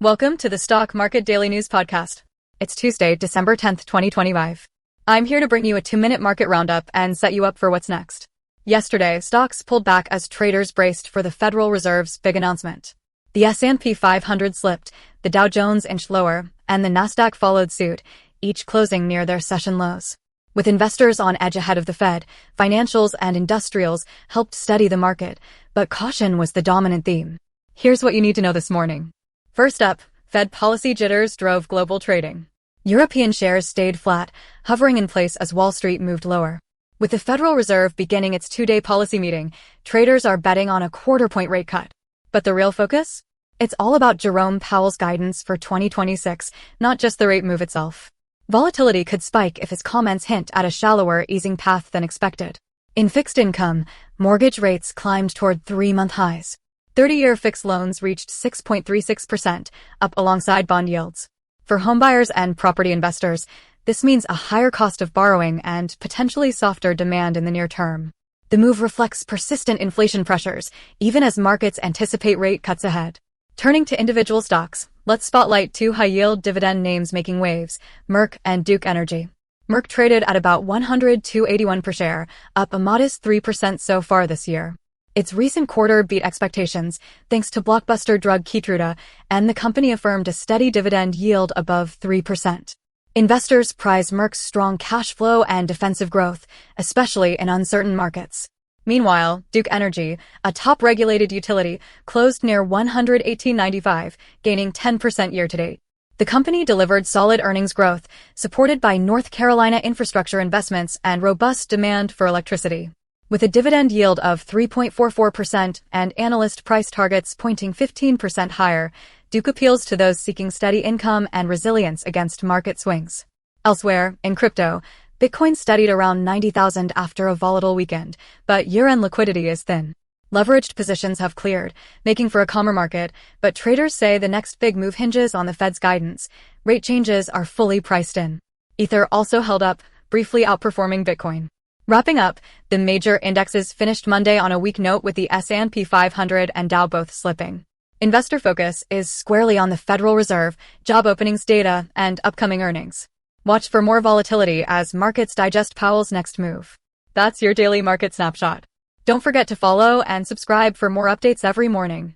Welcome to the Stock Market Daily News Podcast. It's Tuesday, December 10th, 2025. I'm here to bring you a 2-minute market roundup and set you up for what's next. Yesterday, stocks pulled back as traders braced for the Federal Reserve's big announcement. The S&P 500 slipped, the Dow Jones inched lower, and the Nasdaq followed suit, each closing near their session lows. With investors on edge ahead of the Fed, financials and industrials helped steady the market, but caution was the dominant theme. Here's what you need to know this morning. First up, Fed policy jitters drove global trading. European shares stayed flat, hovering in place as Wall Street moved lower. With the Federal Reserve beginning its 2-day policy meeting, traders are betting on a quarter-point rate cut. But the real focus? It's all about Jerome Powell's guidance for 2026, not just the rate move itself. Volatility could spike if his comments hint at a shallower easing path than expected. In fixed income, mortgage rates climbed toward 3-month highs. 30-year fixed loans reached 6.36%, up alongside bond yields. For homebuyers and property investors, this means a higher cost of borrowing and potentially softer demand in the near term. The move reflects persistent inflation pressures, even as markets anticipate rate cuts ahead. Turning to individual stocks, let's spotlight 2 high-yield dividend names making waves, Merck and Duke Energy. Merck traded at about $102.81 per share, up a modest 3% so far this year. Its recent quarter beat expectations, thanks to blockbuster drug Keytruda, and the company affirmed a steady dividend yield above 3%. Investors prize Merck's strong cash flow and defensive growth, especially in uncertain markets. Meanwhile, Duke Energy, a top-regulated utility, closed near $118.95, gaining 10% year-to-date. The company delivered solid earnings growth, supported by North Carolina infrastructure investments and robust demand for electricity. With a dividend yield of 3.44% and analyst price targets pointing 15% higher, Duke appeals to those seeking steady income and resilience against market swings. Elsewhere, in crypto, Bitcoin steadied around 90,000 after a volatile weekend, but year-end liquidity is thin. Leveraged positions have cleared, making for a calmer market, but traders say the next big move hinges on the Fed's guidance. Rate changes are fully priced in. Ether also held up, briefly outperforming Bitcoin. Wrapping up, the major indexes finished Monday on a weak note with the S&P 500 and Dow both slipping. Investor focus is squarely on the Federal Reserve, job openings data, and upcoming earnings. Watch for more volatility as markets digest Powell's next move. That's your daily market snapshot. Don't forget to follow and subscribe for more updates every morning.